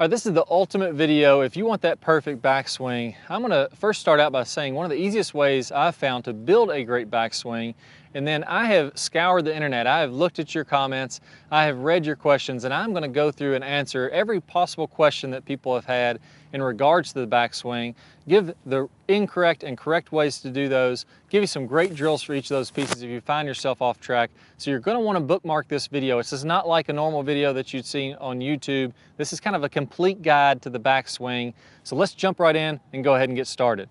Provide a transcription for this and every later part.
All right, this is the ultimate video. If you want that perfect backswing, I'm gonna first start out by saying one of the easiest ways I've found to build a great backswing, and then I have scoured the internet. I have looked at your comments, I have read your questions, and I'm gonna go through and answer every possible question that people have had in regards to the backswing, give the incorrect and correct ways to do those, give you some great drills for each of those pieces if you find yourself off track. So you're gonna wanna bookmark this video. This is not like a normal video that you'd see on YouTube. This is kind of a complete guide to the backswing. So let's jump right in and go ahead and get started.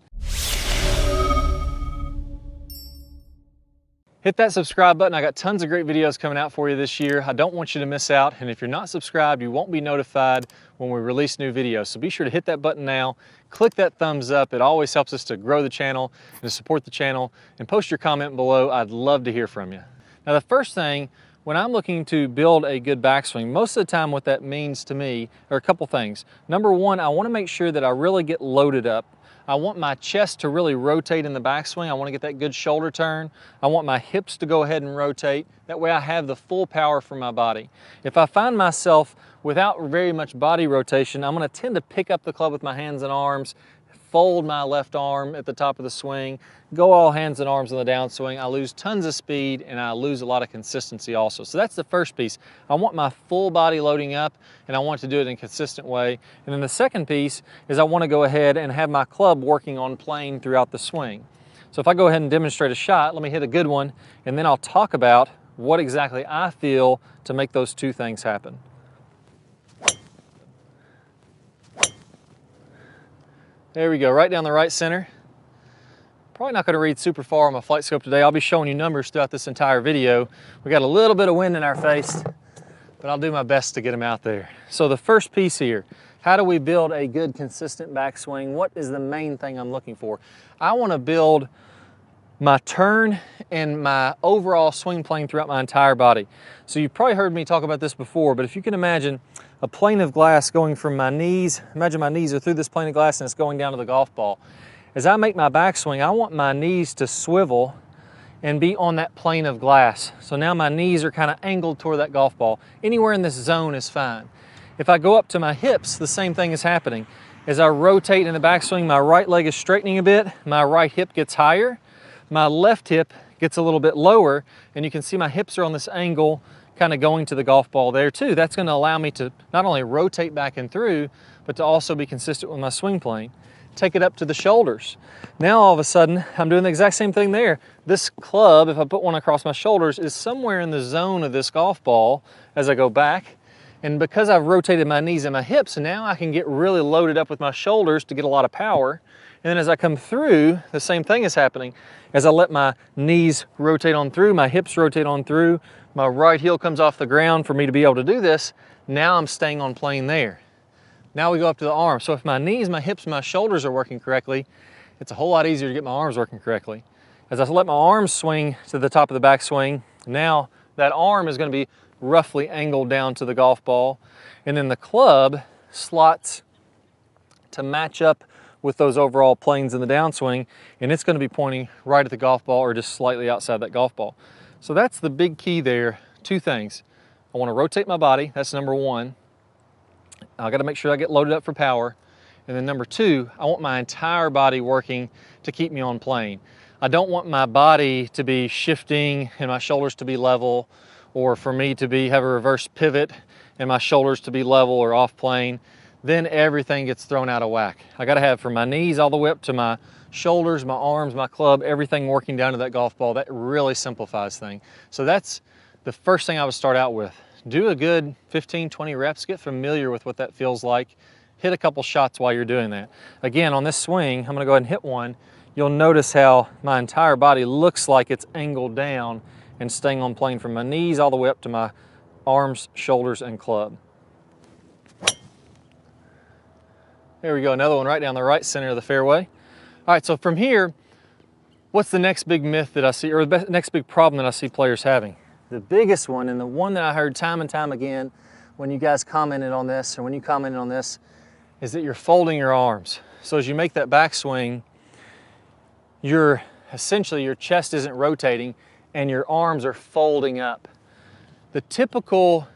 Hit that subscribe button. I got tons of great videos coming out for you this year. I don't want you to miss out. And if you're not subscribed, you won't be notified when we release new videos. So be sure to hit that button now. Click that thumbs up. It always helps us to grow the channel and to support the channel. And post your comment below. I'd love to hear from you. Now, the first thing, when I'm looking to build a good backswing, most of the time what that means to me are a couple things. Number one, I want to make sure that I really get loaded up. I want my chest to really rotate in the backswing. I want to get that good shoulder turn. I want my hips to go ahead and rotate. That way I have the full power from my body. If I find myself without very much body rotation, I'm going to tend to pick up the club with my hands and arms, fold my left arm at the top of the swing, go all hands and arms on the downswing. I lose tons of speed and I lose a lot of consistency also. So that's the first piece. I want my full body loading up and I want to do it in a consistent way. And then the second piece is I want to go ahead and have my club working on plane throughout the swing. So if I go ahead and demonstrate a shot, let me hit a good one, and then I'll talk about what exactly I feel to make those two things happen. There we go, right down the right center. Probably not going to read super far on my flight scope today. I'll be showing you numbers throughout this entire video. We got a little bit of wind in our face, but I'll do my best to get them out there. So the first piece here, how do we build a good consistent backswing? What is the main thing I'm looking for? I want to build my turn and my overall swing plane throughout my entire body. So you've probably heard me talk about this before, but if you can imagine a plane of glass going from my knees, imagine my knees are through this plane of glass and it's going down to the golf ball. As I make my backswing, I want my knees to swivel and be on that plane of glass. So now my knees are kind of angled toward that golf ball. Anywhere in this zone is fine. If I go up to my hips, the same thing is happening. As I rotate in the backswing, my right leg is straightening a bit, my right hip gets higher, my left hip gets a little bit lower, and you can see my hips are on this angle kind of going to the golf ball there too. That's going to allow me to not only rotate back and through, but to also be consistent with my swing plane. Take it up to the shoulders. Now all of a sudden, I'm doing the exact same thing there. This club, if I put one across my shoulders, is somewhere in the zone of this golf ball as I go back. And because I've rotated my knees and my hips, now I can get really loaded up with my shoulders to get a lot of power. And then as I come through, the same thing is happening. As I let my knees rotate on through, my hips rotate on through, my right heel comes off the ground for me to be able to do this. Now I'm staying on plane there. Now we go up to the arms. So if my knees, my hips, my shoulders are working correctly, it's a whole lot easier to get my arms working correctly. As I let my arms swing to the top of the backswing, now that arm is going to be roughly angled down to the golf ball. And then the club slots to match up with those overall planes in the downswing, and it's going to be pointing right at the golf ball or just slightly outside that golf ball. So that's the big key there. Two things. I want to rotate my body. That's number one. I got to make sure I get loaded up for power. And then number two, I want my entire body working to keep me on plane. I don't want my body to be shifting and my shoulders to be level, or for me to have a reverse pivot and my shoulders to be level or off plane. Then everything gets thrown out of whack. I got to have from my knees all the way up to my shoulders, my arms, my club, everything working down to that golf ball. That really simplifies things. So that's the first thing I would start out with. Do a good 15, 20 reps, get familiar with what that feels like. Hit a couple shots while you're doing that. Again, on this swing, I'm gonna go ahead and hit one. You'll notice how my entire body looks like it's angled down and staying on plane from my knees all the way up to my arms, shoulders, and club. There we go, another one right down the right center of the fairway. All right, so from here, what's the next big myth that I see, or the next big problem that I see players having? The biggest one, and the one that I heard time and time again when you guys commented on this, or when you commented on this, is that you're folding your arms. So as you make that backswing, essentially your chest isn't rotating and your arms are folding up. The typical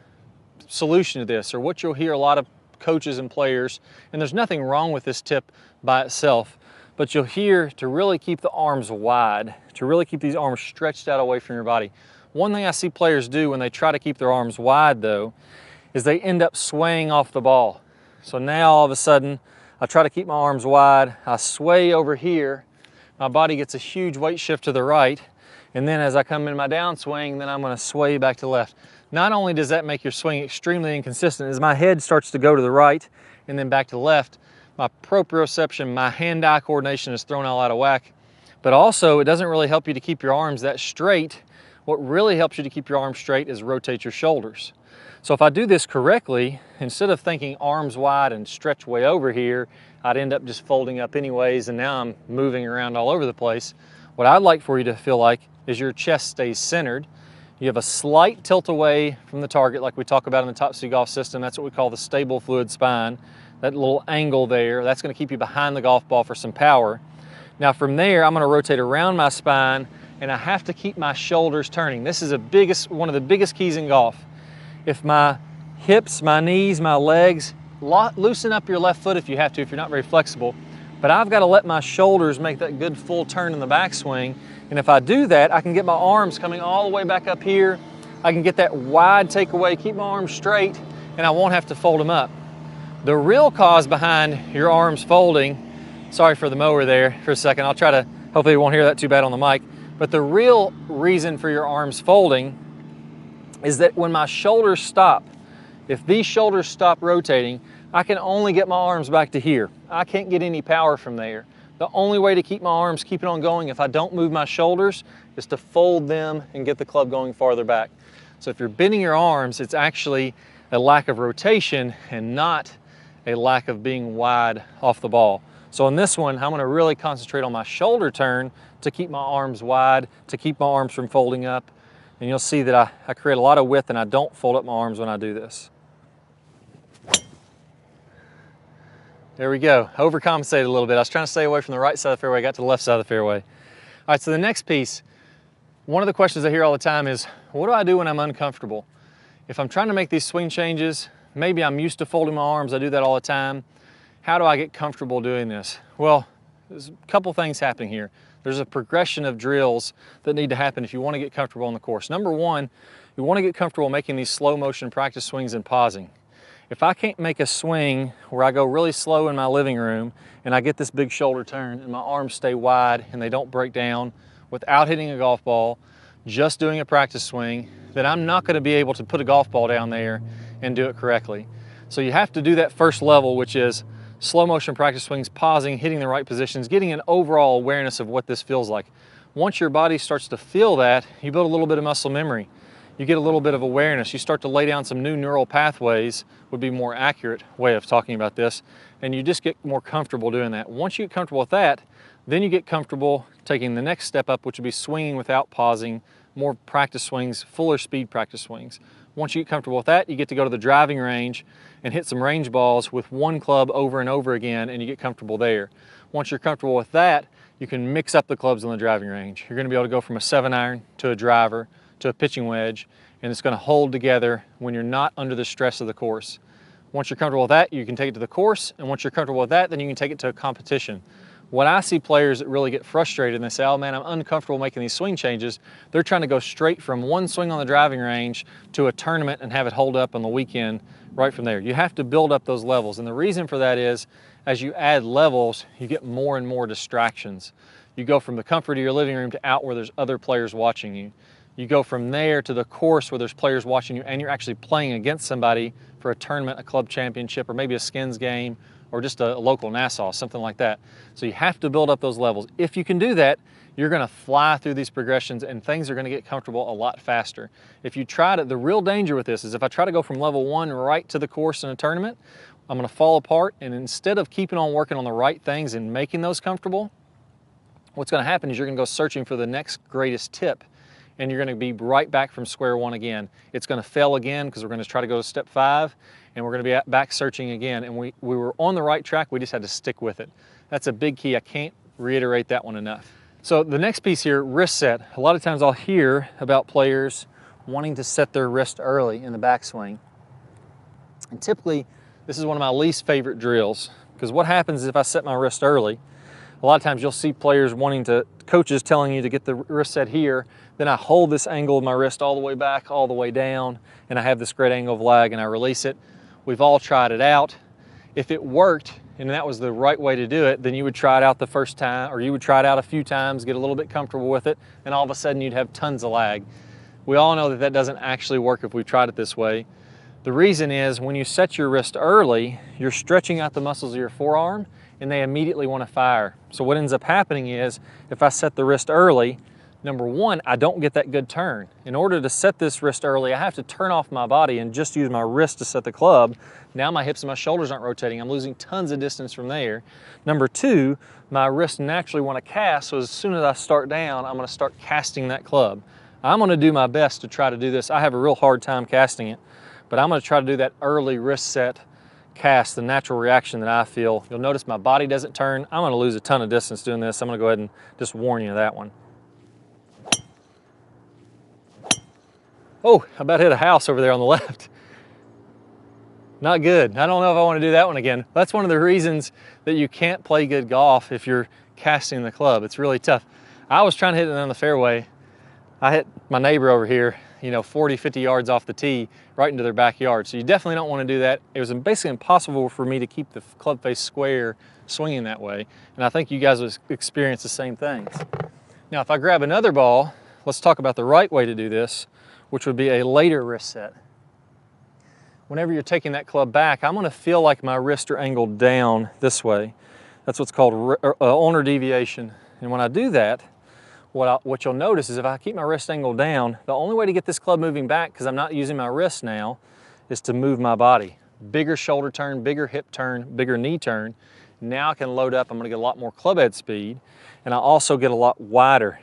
solution to this, or what you'll hear a lot of coaches and players, and there's nothing wrong with this tip by itself, but you'll hear to really keep the arms wide, to really keep these arms stretched out away from your body. One thing I see players do when they try to keep their arms wide though, is they end up swaying off the ball. So now all of a sudden, I try to keep my arms wide, I sway over here, my body gets a huge weight shift to the right, and then as I come in my downswing, then I'm gonna sway back to the left. Not only does that make your swing extremely inconsistent, as my head starts to go to the right and then back to the left, my proprioception, my hand-eye coordination is thrown all out of whack, but also it doesn't really help you to keep your arms that straight. What really helps you to keep your arms straight is rotate your shoulders. So if I do this correctly, instead of thinking arms wide and stretch way over here, I'd end up just folding up anyways, and now I'm moving around all over the place. What I'd like for you to feel like is your chest stays centered. You have a slight tilt away from the target like we talk about in the Top-Speed Golf system. That's what we call the stable fluid spine. That little angle there, that's gonna keep you behind the golf ball for some power. Now from there, I'm gonna rotate around my spine, and I have to keep my shoulders turning. This is one of the biggest keys in golf. If my hips, my knees, my legs, loosen up your left foot if you have to, if you're not very flexible, but I've got to let my shoulders make that good full turn in the backswing, and if I do that, I can get my arms coming all the way back up here. I can get that wide takeaway, keep my arms straight, and I won't have to fold them up. The real cause behind your arms folding, sorry for the mower there for a second, I'll try to, hopefully you won't hear that too bad on the mic, but the real reason for your arms folding is that when my shoulders stop, if these shoulders stop rotating, I can only get my arms back to here. I can't get any power from there. The only way to keep my arms keeping on going if I don't move my shoulders is to fold them and get the club going farther back. So if you're bending your arms, it's actually a lack of rotation and not a lack of being wide off the ball. So in this one, I'm gonna really concentrate on my shoulder turn to keep my arms wide, to keep my arms from folding up. And you'll see that I create a lot of width and I don't fold up my arms when I do this. There we go, overcompensated a little bit. I was trying to stay away from the right side of the fairway, I got to the left side of the fairway. All right, so the next piece, one of the questions I hear all the time is, what do I do when I'm uncomfortable? If I'm trying to make these swing changes, maybe I'm used to folding my arms, I do that all the time. How do I get comfortable doing this? Well, there's a couple things happening here. There's a progression of drills that need to happen if you want to get comfortable on the course. Number one, you want to get comfortable making these slow motion practice swings and pausing. If I can't make a swing where I go really slow in my living room and I get this big shoulder turn and my arms stay wide and they don't break down without hitting a golf ball, just doing a practice swing, then I'm not going to be able to put a golf ball down there and do it correctly. So you have to do that first level, which is slow motion practice swings, pausing, hitting the right positions, getting an overall awareness of what this feels like. Once your body starts to feel that, you build a little bit of muscle memory. You get a little bit of awareness. You start to lay down some new neural pathways, would be a more accurate way of talking about this, and you just get more comfortable doing that. Once you get comfortable with that, then you get comfortable taking the next step up, which would be swinging without pausing, more practice swings, fuller speed practice swings. Once you get comfortable with that, you get to go to the driving range and hit some range balls with one club over and over again, and you get comfortable there. Once you're comfortable with that, you can mix up the clubs on the driving range. You're gonna be able to go from a 7-iron to a driver to a pitching wedge, and it's gonna hold together when you're not under the stress of the course. Once you're comfortable with that, you can take it to the course, and once you're comfortable with that, then you can take it to a competition. When I see players that really get frustrated and they say, oh man, I'm uncomfortable making these swing changes, they're trying to go straight from one swing on the driving range to a tournament and have it hold up on the weekend right from there. You have to build up those levels, and the reason for that is as you add levels, you get more and more distractions. You go from the comfort of your living room to out where there's other players watching you. You go from there to the course where there's players watching you and you're actually playing against somebody for a tournament, a club championship, or maybe a skins game, or just a local Nassau, something like that. So you have to build up those levels. If you can do that, you're gonna fly through these progressions and things are gonna get comfortable a lot faster. If you try to, the real danger with this is if I try to go from level 1 right to the course in a tournament, I'm gonna fall apart, and instead of keeping on working on the right things and making those comfortable, what's gonna happen is you're gonna go searching for the next greatest tip, and you're gonna be right back from square one again. It's gonna fail again because we're gonna try to go to step 5, and we're gonna be back searching again. And we were on the right track, we just had to stick with it. That's a big key. I can't reiterate that one enough. So the next piece here, wrist set. A lot of times I'll hear about players wanting to set their wrist early in the backswing. And typically, This is one of my least favorite drills, because what happens if I set my wrist early, a lot of times you'll see players coaches telling you to get the wrist set here, then I hold this angle of my wrist all the way back, all the way down, and I have this great angle of lag and I release it. We've all tried it out. If it worked and that was the right way to do it, then you would try it out the first time, or you would try it out a few times, get a little bit comfortable with it, and all of a sudden you'd have tons of lag. We all know that that doesn't actually work if we've tried it this way. The reason is when you set your wrist early, you're stretching out the muscles of your forearm and they immediately want to fire. So what ends up happening is if I set the wrist early, number one, I don't get that good turn. In order to set this wrist early, I have to turn off my body and just use my wrist to set the club. Now my hips and my shoulders aren't rotating. I'm losing tons of distance from there. Number two, my wrists naturally want to cast, so as soon as I start down, I'm going to start casting that club. I'm going to do my best to try to do this. I have a real hard time casting it, but I'm going to try to do that early wrist set cast, the natural reaction that I feel. You'll notice my body doesn't turn. I'm going to lose a ton of distance doing this. I'm going to go ahead and just warn you of that one. Oh, I about hit a house over there on the left. Not good. I don't know if I want to do that one again. That's one of the reasons that you can't play good golf if you're casting the club. It's really tough. I was trying to hit it on the fairway. I hit my neighbor over here, 40, 50 yards off the tee right into their backyard. So you definitely don't want to do that. It was basically impossible for me to keep the club face square swinging that way. And I think you guys will experience the same things. Now, if I grab another ball, let's talk about the right way to do this, which would be a later wrist set. Whenever you're taking that club back, I'm going to feel like my wrists are angled down this way. That's what's called ulnar deviation. And when I do that, what you'll notice is if I keep my wrist angled down, the only way to get this club moving back, because I'm not using my wrist now, is to move my body. Bigger shoulder turn, bigger hip turn, bigger knee turn. Now I can load up, I'm going to get a lot more club head speed, and I also get a lot wider.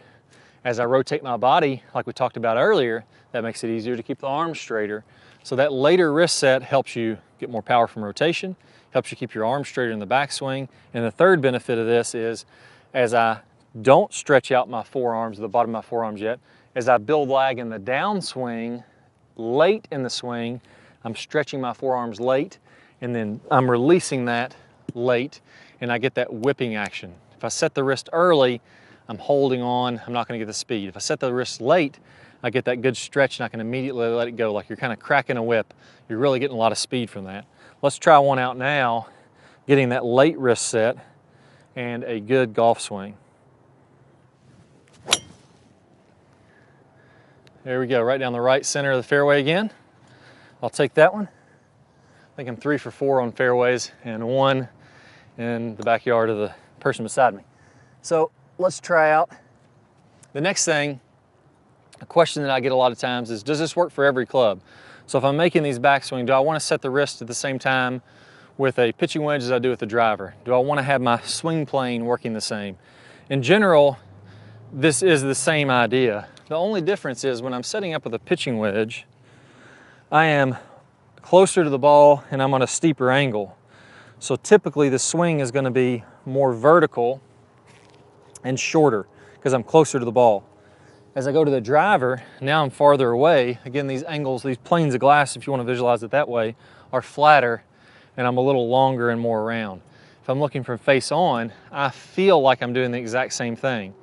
As I rotate my body, like we talked about earlier, that makes it easier to keep the arms straighter. So that later wrist set helps you get more power from rotation, helps you keep your arms straighter in the backswing. And the third benefit of this is, as I don't stretch out my forearms, the bottom of my forearms yet, as I build lag in the downswing, late in the swing, I'm stretching my forearms late, and then I'm releasing that late, and I get that whipping action. If I set the wrist early, I'm holding on, I'm not gonna get the speed. If I set the wrist late, I get that good stretch and I can immediately let it go, like you're kind of cracking a whip. You're really getting a lot of speed from that. Let's try one out now, getting that late wrist set and a good golf swing. There we go, right down the right center of the fairway again. I'll take that one. I think I'm 3 for 4 on fairways and 1 in the backyard of the person beside me. So let's try out. The next thing, a question that I get a lot of times is, does this work for every club? So if I'm making these backswing, do I want to set the wrist at the same time with a pitching wedge as I do with the driver? Do I want to have my swing plane working the same? In general, this is the same idea. The only difference is when I'm setting up with a pitching wedge, I am closer to the ball and I'm on a steeper angle. So typically the swing is going to be more vertical and shorter because I'm closer to the ball. As I go to the driver, now I'm farther away. Again, these angles, these planes of glass, if you want to visualize it that way, are flatter and I'm a little longer and more round. If I'm looking from face on, I feel like I'm doing the exact same thing.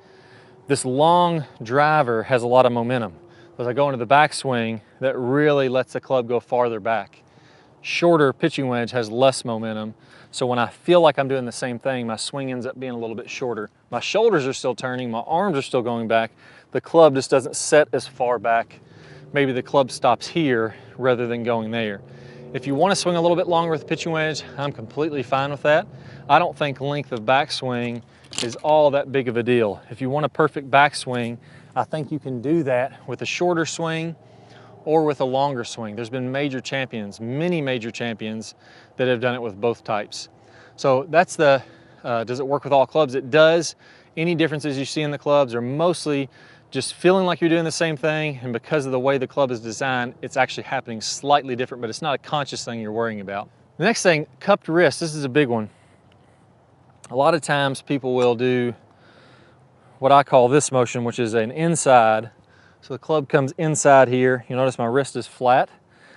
This long driver has a lot of momentum. As I go into the backswing, that really lets the club go farther back. Shorter pitching wedge has less momentum, so when I feel like I'm doing the same thing, my swing ends up being a little bit shorter. My shoulders are still turning, my arms are still going back, the club just doesn't set as far back. Maybe the club stops here rather than going there. If you want to swing a little bit longer with the pitching wedge, I'm completely fine with that. I don't think length of backswing is all that big of a deal. If you want a perfect backswing, I think you can do that with a shorter swing or with a longer swing. There's been major champions, many major champions that have done it with both types. So that's the, does it work with all clubs? It does. Any differences you see in the clubs are mostly just feeling like you're doing the same thing, and because of the way the club is designed, it's actually happening slightly different, but it's not a conscious thing you're worrying about. The next thing, cupped wrist. This is a big one. A lot of times people will do what I call this motion, which is an inside. So the club comes inside here. You notice my wrist is flat.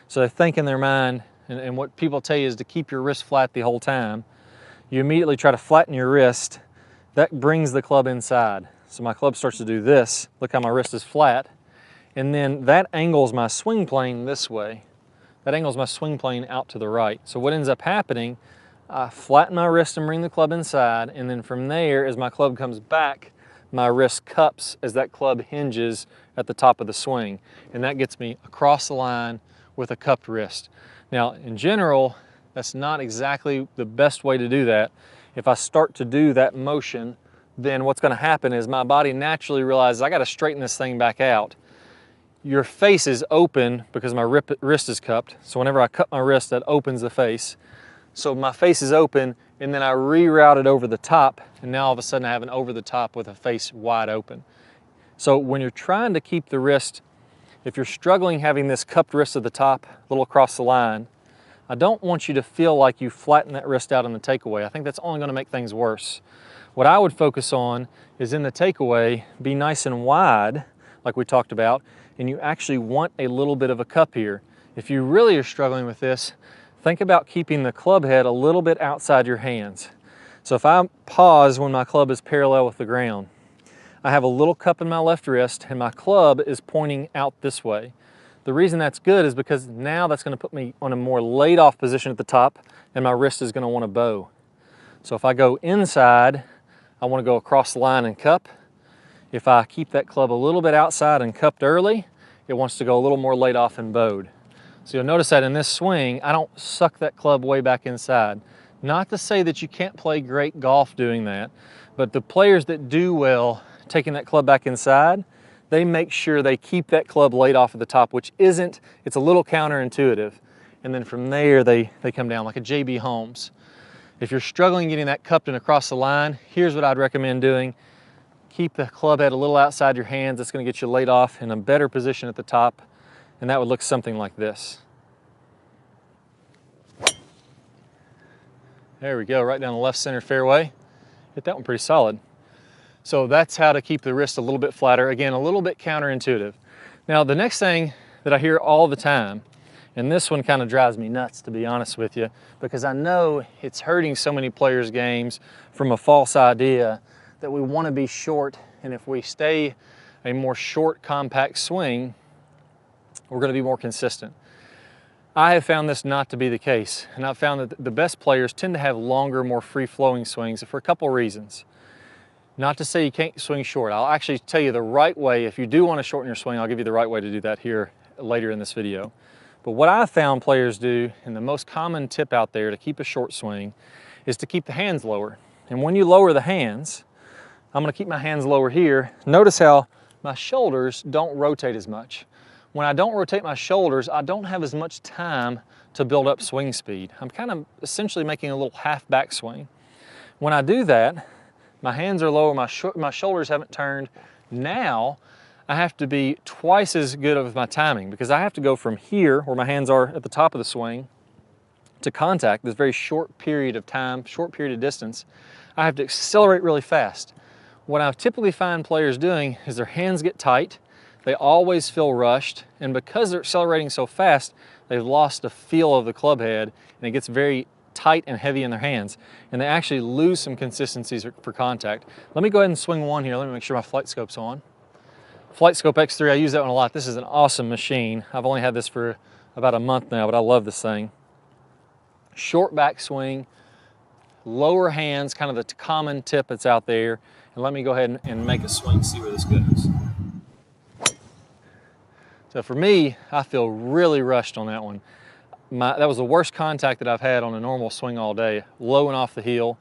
So they think in their mind, and what people tell you is to keep your wrist flat the whole time. You immediately try to flatten your wrist. That brings the club inside. So my club starts to do this. Look how my wrist is flat. And then that angles my swing plane this way. That angles my swing plane out to the right. So what ends up happening, I flatten my wrist and bring the club inside, and then from there, as my club comes back, my wrist cups as that club hinges at the top of the swing. And that gets me across the line with a cupped wrist. Now, in general, that's not exactly the best way to do that. If I start to do that motion, then what's gonna happen is my body naturally realizes I gotta straighten this thing back out. Your face is open because my wrist is cupped. So whenever I cup my wrist, that opens the face. So my face is open, and then I reroute it over the top, and now all of a sudden I have an over the top with a face wide open. So when you're trying to keep the wrist, if you're struggling having this cupped wrist at the top, a little across the line, I don't want you to feel like you flatten that wrist out in the takeaway. I think that's only gonna make things worse. What I would focus on is in the takeaway, be nice and wide, like we talked about, and you actually want a little bit of a cup here. If you really are struggling with this, think about keeping the club head a little bit outside your hands. So if I pause when my club is parallel with the ground, I have a little cup in my left wrist and my club is pointing out this way. The reason that's good is because now that's gonna put me on a more laid off position at the top, and my wrist is gonna wanna bow. So if I go inside, I wanna go across the line and cup. If I keep that club a little bit outside and cupped early, it wants to go a little more laid off and bowed. So you'll notice that in this swing, I don't suck that club way back inside. Not to say that you can't play great golf doing that, but the players that do well taking that club back inside, they make sure they keep that club laid off at the top, which isn't, it's a little counterintuitive. And then from there, they come down like a JB Holmes. If you're struggling getting that cupped and across the line, here's what I'd recommend doing. Keep the club head a little outside your hands. It's gonna get you laid off in a better position at the top, and that would look something like this. There we go, right down the left center fairway. Hit that one pretty solid. So that's how to keep the wrist a little bit flatter. Again, a little bit counterintuitive. Now, the next thing that I hear all the time, and this one kind of drives me nuts, to be honest with you, because I know it's hurting so many players' games from a false idea that we want to be short, and if we stay a more short, compact swing, we're going to be more consistent. I have found this not to be the case, and I've found that the best players tend to have longer, more free-flowing swings for a couple reasons. Not to say you can't swing short. I'll actually tell you the right way. If you do want to shorten your swing, I'll give you the right way to do that here later in this video. But what I've found players do, and the most common tip out there to keep a short swing, is to keep the hands lower. And when you lower the hands, I'm going to keep my hands lower here. Notice how my shoulders don't rotate as much. When I don't rotate my shoulders, I don't have as much time to build up swing speed. I'm kind of essentially making a little half backswing. When I do that, my hands are lower, my shoulders haven't turned. Now, I have to be twice as good with my timing because I have to go from here, where my hands are at the top of the swing, to contact, this very short period of time, short period of distance. I have to accelerate really fast. What I typically find players doing is their hands get tight, they always feel rushed, and because they're accelerating so fast, they've lost the feel of the club head, and it gets very tight and heavy in their hands, and they actually lose some consistencies for contact. Let me go ahead and swing one here. Let me make sure my flight scope's on. Flight Scope X3, I use that one a lot. This is an awesome machine. I've only had this for about a month now, but I love this thing. Short back swing, lower hands, kind of the common tip that's out there. And let me go ahead and make a swing, see where this goes. So for me, I feel really rushed on that one. That was the worst contact that I've had on a normal swing all day, low and off the heel,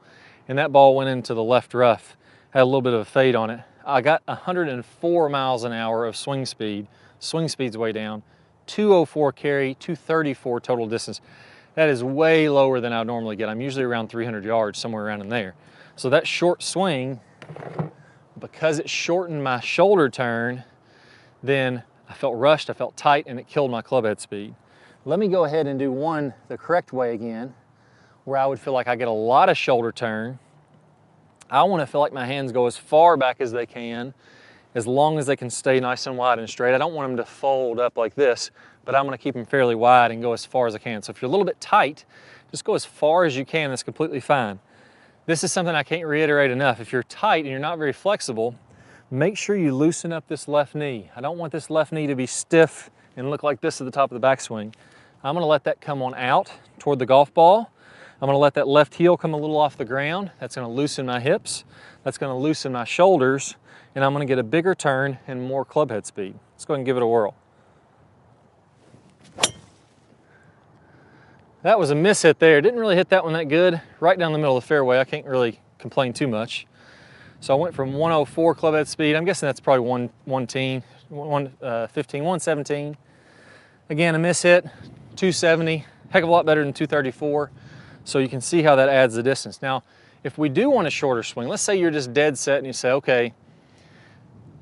and that ball went into the left rough. Had a little bit of a fade on it. I got 104 miles an hour of swing speed. Swing speed's way down. 204 carry, 234 total distance. That is way lower than I would normally get. I'm usually around 300 yards, somewhere around in there. So that short swing, because it shortened my shoulder turn, then I felt rushed, I felt tight, and it killed my club head speed. Let me go ahead and do one the correct way again, where I would feel like I get a lot of shoulder turn. I want to feel like my hands go as far back as they can, as long as they can stay nice and wide and straight. I don't want them to fold up like this, but I'm gonna keep them fairly wide and go as far as I can. So if you're a little bit tight, just go as far as you can, that's completely fine. This is something I can't reiterate enough. If you're tight and you're not very flexible, make sure you loosen up this left knee. I don't want this left knee to be stiff and look like this at the top of the backswing. I'm gonna let that come on out toward the golf ball. I'm gonna let that left heel come a little off the ground. That's gonna loosen my hips. That's gonna loosen my shoulders, and I'm gonna get a bigger turn and more club head speed. Let's go ahead and give it a whirl. That was a miss hit there. Didn't really hit that one that good. Right down the middle of the fairway. I can't really complain too much. So I went from 104 club head speed. I'm guessing that's probably 115, 117. Again, a miss hit, 270. Heck of a lot better than 234. So you can see how that adds the distance. Now, if we do want a shorter swing, let's say you're just dead set and you say, okay,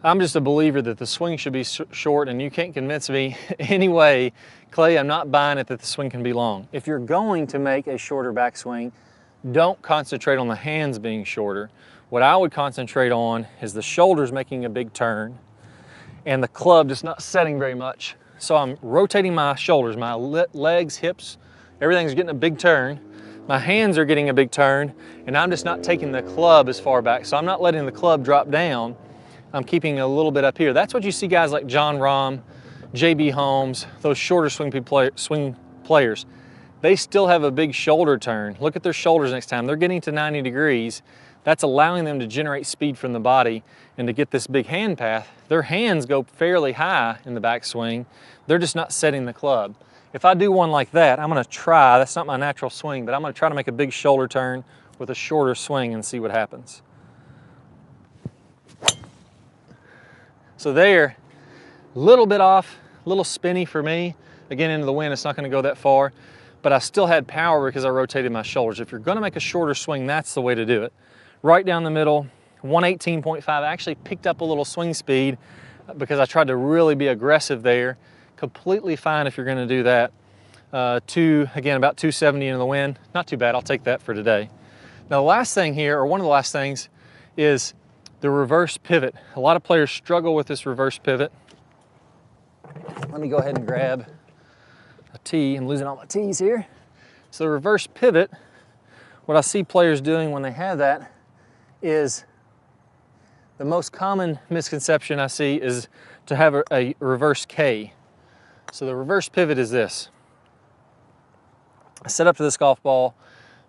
I'm just a believer that the swing should be short and you can't convince me anyway, Clay, I'm not buying it that the swing can be long. If you're going to make a shorter backswing, don't concentrate on the hands being shorter. What I would concentrate on is the shoulders making a big turn and the club just not setting very much. So I'm rotating my shoulders, my legs, hips, everything's getting a big turn. My hands are getting a big turn and I'm just not taking the club as far back. So I'm not letting the club drop down. I'm keeping a little bit up here. That's what you see guys like Jon Rahm, J.B. Holmes, those shorter swing players. They still have a big shoulder turn. Look at their shoulders next time. They're getting to 90 degrees. That's allowing them to generate speed from the body and to get this big hand path. Their hands go fairly high in the backswing. They're just not setting the club. If I do one like that, I'm gonna try, that's not my natural swing, but I'm gonna try to make a big shoulder turn with a shorter swing and see what happens. So there, a little bit off, a little spinny for me. Again, into the wind, it's not gonna go that far, but I still had power because I rotated my shoulders. If you're gonna make a shorter swing, that's the way to do it. Right down the middle, 118.5. I actually picked up a little swing speed because I tried to really be aggressive there. Completely fine if you're gonna do that. Again, about 270 into the wind. Not too bad, I'll take that for today. Now the last thing here, or one of the last things, is the reverse pivot. A lot of players struggle with this reverse pivot. Let me go ahead and grab a tee. I'm losing all my tees here. So the reverse pivot, what I see players doing when they have that is, the most common misconception I see is to have a reverse K. So the reverse pivot is this. I set up to this golf ball,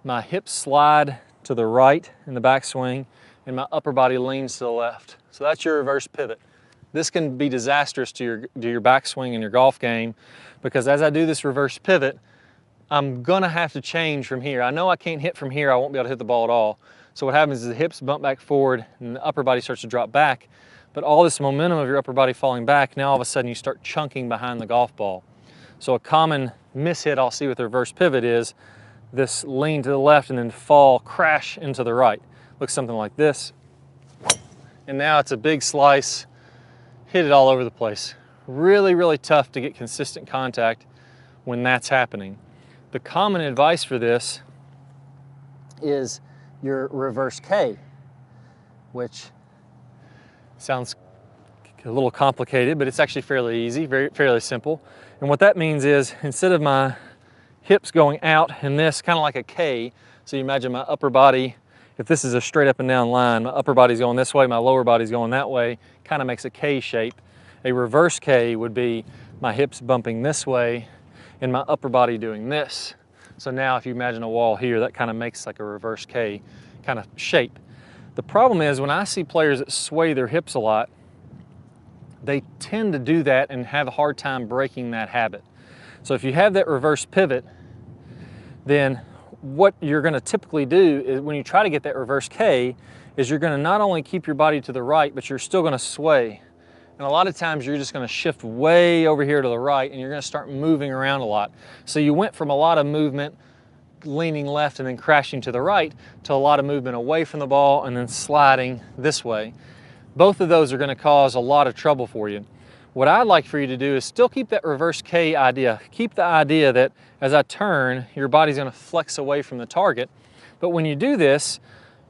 my hips slide to the right in the backswing, and my upper body leans to the left. So that's your reverse pivot. This can be disastrous to your backswing and your golf game, because as I do this reverse pivot, I'm gonna have to change from here. I know I can't hit from here, I won't be able to hit the ball at all. So what happens is the hips bump back forward and the upper body starts to drop back, but all this momentum of your upper body falling back, now all of a sudden you start chunking behind the golf ball. So a common mishit I'll see with the reverse pivot is this lean to the left and then fall, crash into the right. Looks something like this. And now it's a big slice, hit it all over the place. Really, really tough to get consistent contact when that's happening. The common advice for this is your reverse K, which sounds a little complicated, but it's actually fairly easy, fairly simple. And what that means is, instead of my hips going out in this, kind of like a K, so you imagine my upper body, if this is a straight up and down line, my upper body's going this way, my lower body's going that way, kind of makes a K shape. A reverse K would be my hips bumping this way and my upper body doing this. So now if you imagine a wall here, that kind of makes like a reverse K kind of shape. The problem is when I see players that sway their hips a lot, they tend to do that and have a hard time breaking that habit. So if you have that reverse pivot, then what you're gonna typically do is when you try to get that reverse K, is you're gonna not only keep your body to the right, but you're still gonna sway. And a lot of times you're just gonna shift way over here to the right and you're gonna start moving around a lot. So you went from a lot of movement, leaning left and then crashing to the right, to a lot of movement away from the ball and then sliding this way. Both of those are gonna cause a lot of trouble for you. What I'd like for you to do is still keep that reverse K idea. Keep the idea that as I turn, your body's gonna flex away from the target. But when you do this,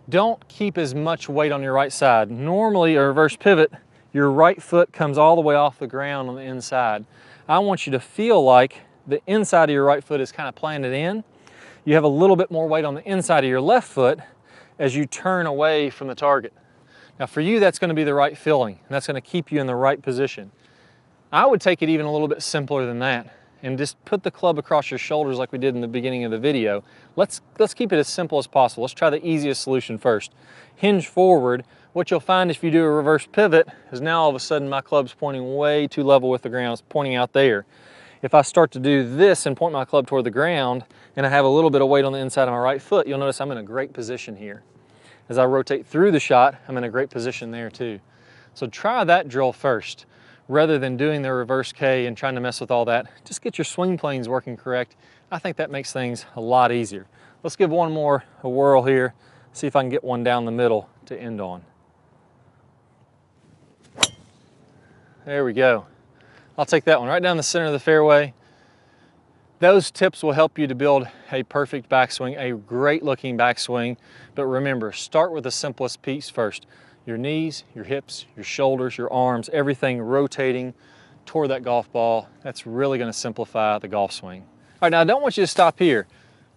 don't keep as much weight on your right side. Normally a reverse pivot, your right foot comes all the way off the ground on the inside. I want you to feel like the inside of your right foot is kind of planted in. You have a little bit more weight on the inside of your left foot as you turn away from the target. Now for you, that's going to be the right feeling, and that's going to keep you in the right position. I would take it even a little bit simpler than that and just put the club across your shoulders like we did in the beginning of the video. Let's keep it as simple as possible. Let's try the easiest solution first. Hinge forward. What you'll find if you do a reverse pivot is now all of a sudden my club's pointing way too level with the ground. It's pointing out there. If I start to do this and point my club toward the ground and I have a little bit of weight on the inside of my right foot, you'll notice I'm in a great position here. As I rotate through the shot, I'm in a great position there too. So try that drill first. Rather than doing the reverse K and trying to mess with all that, just get your swing planes working correct. I think that makes things a lot easier. Let's give one more a whirl here, see if I can get one down the middle to end on. There we go. I'll take that one right down the center of the fairway. Those tips will help you to build a perfect backswing, a great looking backswing. But remember, start with the simplest piece first. Your knees, your hips, your shoulders, your arms, everything rotating toward that golf ball. That's really going to simplify the golf swing. All right, now I don't want you to stop here.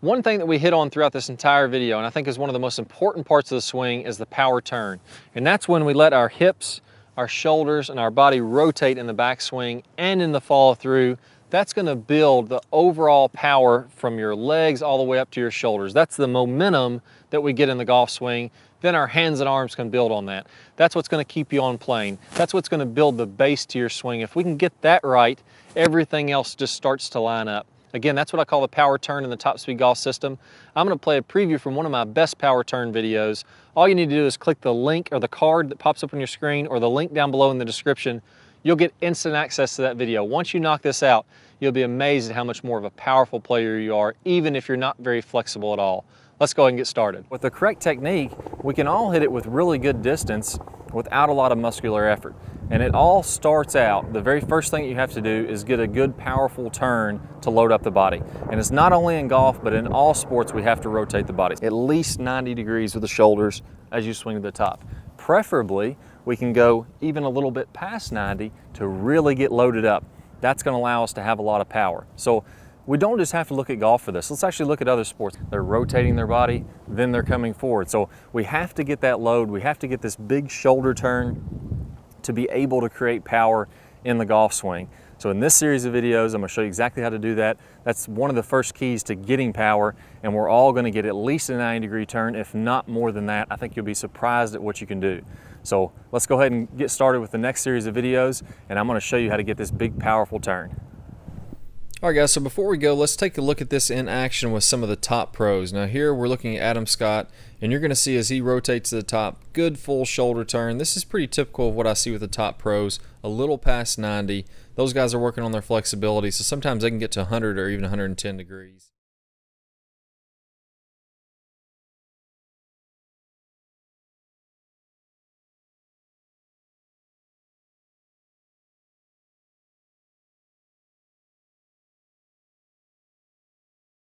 One thing that we hit on throughout this entire video, and I think is one of the most important parts of the swing, is the power turn. And that's when we let our hips, our shoulders, and our body rotate in the backswing and in the follow through. That's going to build the overall power from your legs all the way up to your shoulders. That's the momentum that we get in the golf swing. Then our hands and arms can build on that. That's what's going to keep you on plane. That's what's going to build the base to your swing. If we can get that right, everything else just starts to line up. Again, that's what I call the power turn in the Top Speed Golf system. I'm going to play a preview from one of my best power turn videos. All you need to do is click the link or the card that pops up on your screen or the link down below in the description. You'll get instant access to that video. Once you knock this out, you'll be amazed at how much more of a powerful player you are, even if you're not very flexible at all. Let's go ahead and get started. With the correct technique, we can all hit it with really good distance without a lot of muscular effort. And it all starts out, the very first thing you have to do is get a good powerful turn to load up the body. And it's not only in golf, but in all sports we have to rotate the body. At least 90 degrees with the shoulders as you swing to the top. Preferably, we can go even a little bit past 90 to really get loaded up. That's going to allow us to have a lot of power. So we don't just have to look at golf for this. Let's actually look at other sports. They're rotating their body, then they're coming forward. So we have to get that load. We have to get this big shoulder turn to be able to create power in the golf swing. So in this series of videos, I'm going to show you exactly how to do that. That's one of the first keys to getting power, and we're all going to get at least a 90-degree turn, if not more than that. I think you'll be surprised at what you can do. So let's go ahead and get started with the next series of videos, and I'm going to show you how to get this big, powerful turn. All right guys, so before we go, let's take a look at this in action with some of the top pros. Now here we're looking at Adam Scott, and you're going to see as he rotates to the top, good full shoulder turn. This is pretty typical of what I see with the top pros, a little past 90. Those guys are working on their flexibility, so sometimes they can get to 100 or even 110 degrees.